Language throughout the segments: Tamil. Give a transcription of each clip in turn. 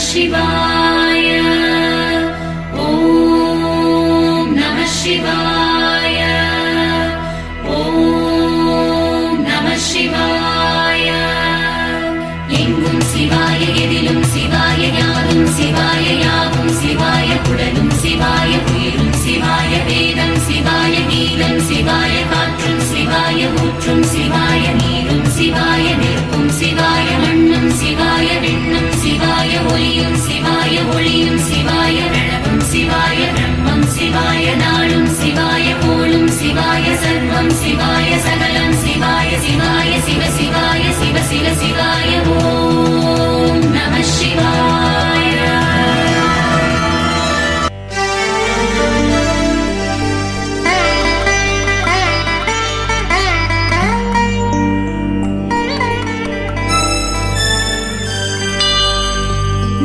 शिवाय ॐ नमः शिवाय ॐ नमः शिवाय எங்கும் சிவாய எதிலும் சிவாய யாரும் சிவாய யாவும் சிவாய குடலும் சிவாய உயிரும் சிவாய வேதம் சிவாய கீதம் சிவாய காற்றும் சிவாய ஊற்றும் சிவாய நீரும் சிவாய நெருப்பும் சிவாய மண்ணும் சிவாய விண்ணும் சிவாய ஒலியும் சிவாய ஒளியும் சிவாய பிரணவம் சிவாய பிரம்மம் சிவாய நாளும் சிவாய கோளும் சிவாய சர்வம் சிவாய சகலம் சிவாய சிவாய சிவ சிவாய சிவ சிவ சிவாய ஓம் நமः சிவாய.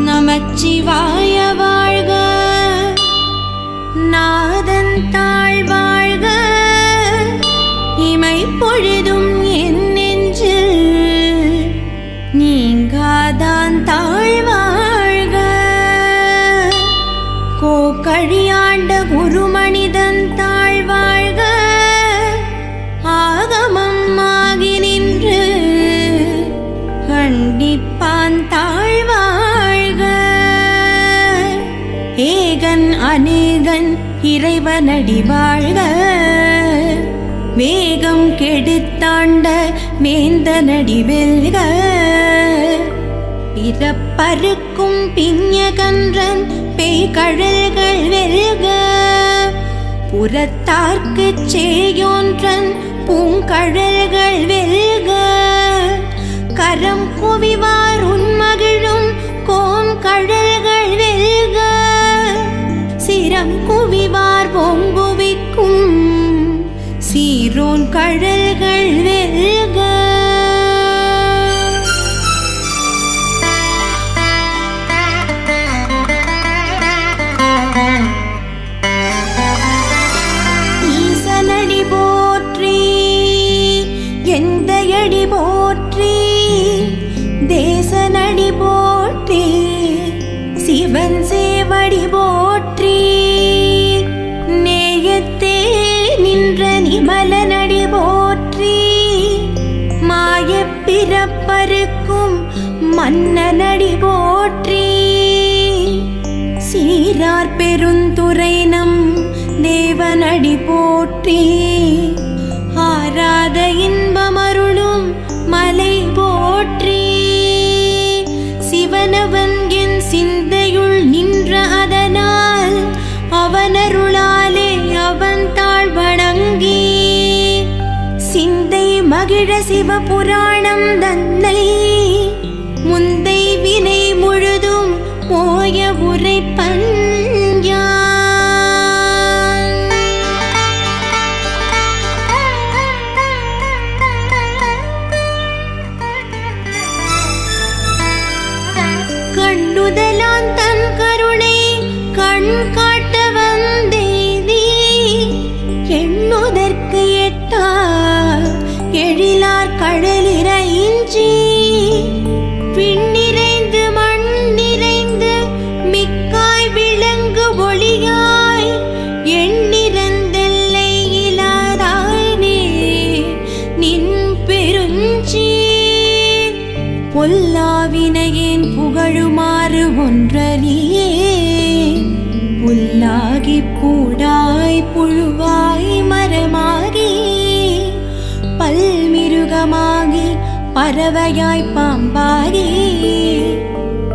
நமச்சிவாய வாழ்க, நாதன் தாழ் வாழ்க, இமைப்பொழுதும் என் நெஞ்சில் நீங்காதான் தாழ் வாழ்க. கோக்கழியாண்ட குருமனிதன் தாழ் வாழ்க, ஆகமம் ஆகி நின்று கண்டிப்பான் தாழ் வாழ்க. ஏகன் அநேகன் இறைவனடி வாழ்க, வேகம் கெடுத்தாண்ட வேந்தனடி வெல்க. பிறப்பருக்கும் பிஞகன்றன் பேய்கழல்கள் வெல்க, புறத்தார்க்குச் சேயோன்றன் பூங்கழல்கள் வெல்க. கரம் குவிவார் உன்மகிழும் கோங்கழல்கள் வெல்க, சிரம் குவிவார் பொங்குவிக்கும் சீரோன் கழல்கள் வெல்க. ஈசனடி போற்றி, எந்தையடி போற்றி, தேசனடி போற்றி, சிவன் சேவடி போற்றி, நேயத்தே நின்ற நிமலனடி போற்றி, மாயப் பிறப்பருக்கும் மன்னனடி போற்றி, சீரார் பெருந்துரை நம் தேவனடி போற்றி, ஆராத இன்பமருளும் மலை போற்றி, சிவனவன் என் சிந்தையுள் நின்ற அதனால் அவனருளாலே அவன் தாழ் வணங்கி, சிந்தை மகிழ சிவபுராணம் தன்னை முந்தை வினை முழுதும் போய உரைப்பன் யான். கண்ணுதலான் தன் கருணை கண் காட்ட வந்தேதி, எண்ணுதற்கு எட்டா எழிலார் கடலிறைஞ்சி, விண்ணிறைந்து மண் நிறைந்து மிக்காய் விளங்கு ஒளியாய், எண்ணிறந்தெல்லை இலாதானே நின் பெருஞ்சி, பொல்லாவினையேன் புகழுமாறு ஒன்றறியே, புல்லாகி பூடாய் புழுவாய் மரமாகி, பல்மிருகமாகி பறவையாய் பாம்பாகி,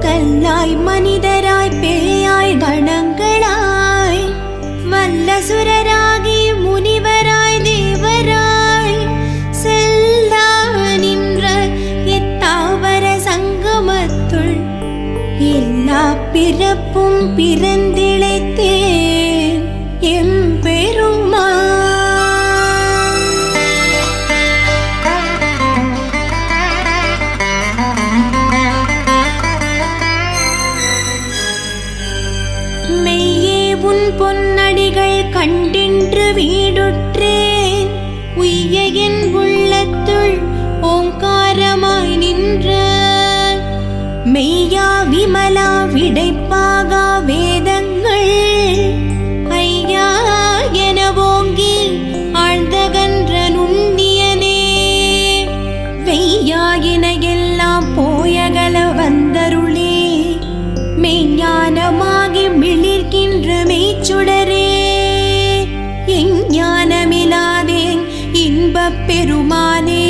கல்லாய் மனிதராய் பேயாய் கணங்களாய், வல்லசுரராகி முனிவராய் தேவராய், செல்லா நின்ற இத்தாவர சங்கமத்துள் எல்லா பிறப்பும் பிறந்திழைத்தேன் எம்பெருமான். மெய்யே உன் பொன்னடிகள் கண்டின்று வீடுற்றேன், உய்ய என் உள்ளத்துள் ஓங்காரமாய் நின்ற மெய்யா விமலா விடைப்பாகா வேதங்கள் ஐயா என ஓங்கி ஆழ்ந்தகன்ற நுண்ணியனே வெய்யாயின எல்லாம் போயகல வந்தருளே மெய்ஞானமாகி மிளிர்கின்ற மெய்ச்சுடரே எஞ்ஞானமிலாதேன் இன்பப் பெருமானே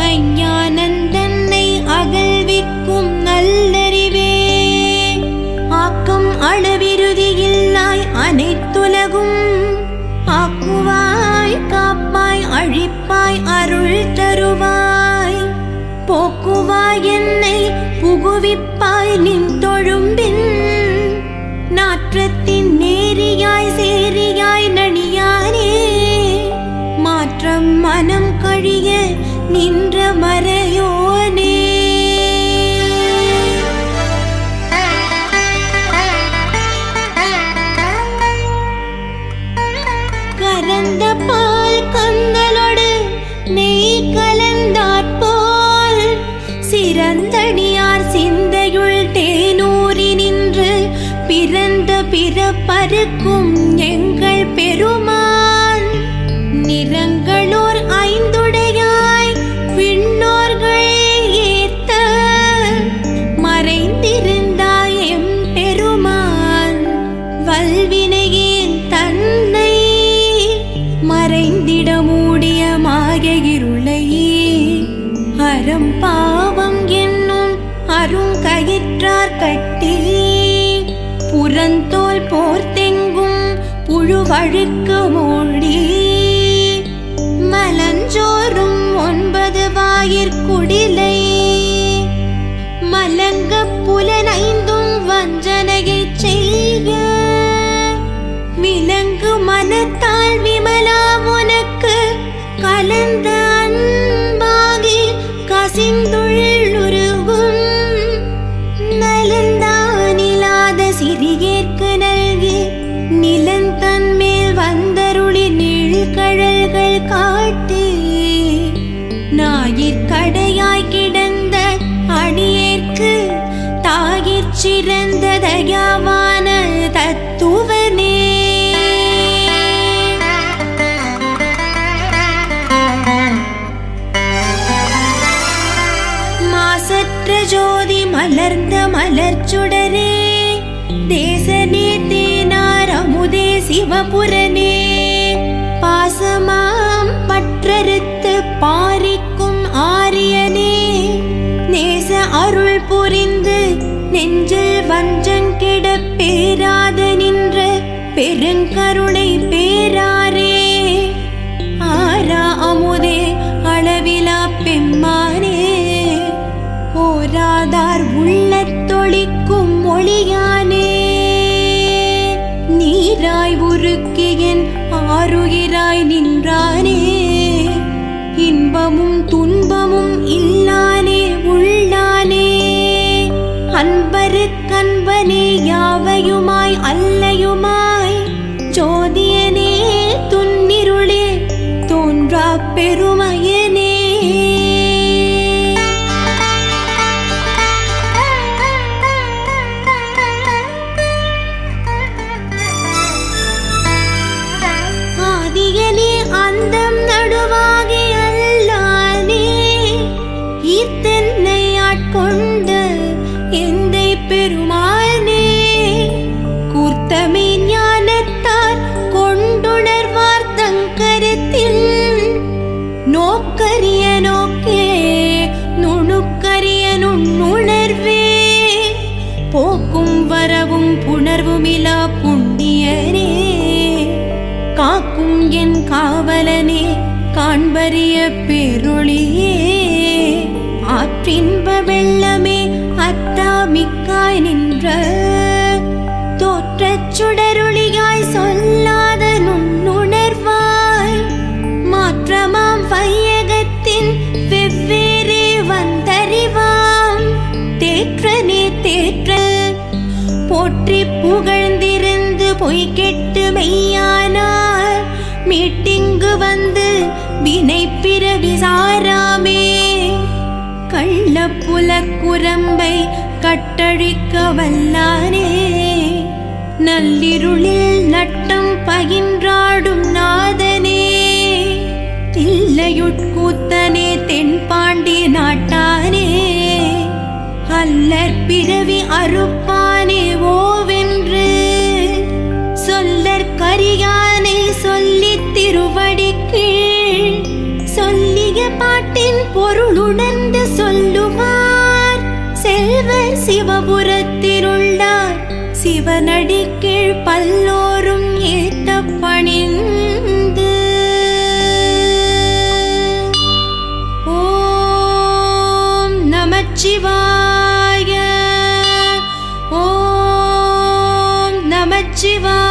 அஞ்ஞானந்தன்னை அகழ்விக்கும் நல்லறிவே ஆக்கம் அளவிருதியில்லாய் அனைத்துலகும் ஆக்குவாய் காப்பாய் அழிப்பாய் அருள் தருவாய் போக்குவாய் என்னை புகுவிப்பாய் நின் தொழும்பின் நாற்றத்தின் நேரியாய் சேரியாய் நணியானே மாற்றம் மனம் கழிய நின்ற மறையோனே கரந்த பால் கந்தலோடு நெய் கலந்தாற்போல் சிறந்தடியார் சிந்தையுள் தேனூரி நின்று பிறந்த பிறப்பருக்கும் எங்கள் பெருமான் நிறங்களோர் ஐந்துடையாய் விண்ணோர்கள் ஏத்த மறைந்திருந்தாய் எம் பெருமான் வல்வினையேன் தன்னை மறைந்திட மூடிய மாய இருளையே அறம் பாவம் என்னும் அருங்கயிற்றார் கட்டி புறந்தோல் போர்த்தெங்கும் புழுவழுக்கு மூடி மலஞ்சோறும் 9 வாயிற்குடிலை மலங்க புலனைந்தும் வஞ்சனையைச் செய்ய விலங்கு மனத்தால் விமலா உனக்கு கலந்த அன்பாகி கசிந்துள்ளுருகும் நலந்தானிலாத சிறியேற்கு நல்கி நிலந்தன் மேல் வந்தருளி நீழ்கழல்கள் காட்டி ஞாயிற்கடையாய் கிடந்த அடியேற்கு தாயிற் சிறந்த தயாவான தத்துவனே மாசற்ற ஜோதி மலர்ந்த மலர்ச்சுடரே தேசனே தேனார் அமுதே சிவபுரனே பாசமாம் பற்றறுத்து பாரிக்கும் ஆரியனே நேச அருள் புரிந்து நெஞ்சில் வஞ்சங்கிட பேராத நின்ற பெருங்கருணை பேராரே ஆரா அமுதே அளவிலா பெம்மானே ஓராதார் உள்ளத்தொழிக்கும் ஒளியானே நீராய் உருக்கியன் ஆருயிராய் நின்றானே இன்பமும் துன்பமும் இல்லானே உள்ளானே அன்பருக்கன்பனே யாவையுமாய் அல்லையுமாய் ஜோதியனே துன்னிருளே தோன்றா பெருமையனே ஆதியனே அந்தம் நடுவாகி அல்லானே ஈத்தென்னை ஆட்கொண்ட எந்தை பெருமானே கூர்த்தமே ஞானத்தார் கொண்டுணர்வார் தங்கரத்தில் நோக்கரிய நோக்கே நுணுக்கரிய நுண்ணுணர்வே போக்கும் வரவும் புணர்வுமிலா புண்ணியரே காக்கும் என் காவலனே காண்பரிய பேரொளியே ஆற்றின்ப வெள்ளமே அத்தாமிக்காய் நின்ற தோற்றச் சுடருளியாய் சொல்லாத நுண்ணுணர்வாய் மாற்றமாம் வையகத்தின் வெவ்வேறே வந்தறிவாம் தேற்றனே தேற்ற போற்றி புகழ்ந்திருந்து பொய் கெட்டு மெய்யானார் மீட்டிங்கு வந்து வினை பிறவி சாராமே கள்ளப்புலக்குரம்பை கட்டழிக்க வல்லானே, நள்ளிருளில் நட்டம் பகின்றாடும் நாதனே, தில்லையுட்கூத்தனே தென்பாண்டி நாட்டானே, அல்லற் பிறவி அறுப்பானே ஓவென்று சொல்லற்கரியானை சொல்லித் திருவடி கீழ் சொல்லிய பாட்டின் பொருளுணர்ந்து சொல்லுவார் செல்வர் சிவபுரத்திலுள்ளார். சிவனடி கீழ் பல்லோரும் ஏத்த பணிந்து ஓம் நமச்சிவாய, ஓம் நமச்சிவாய.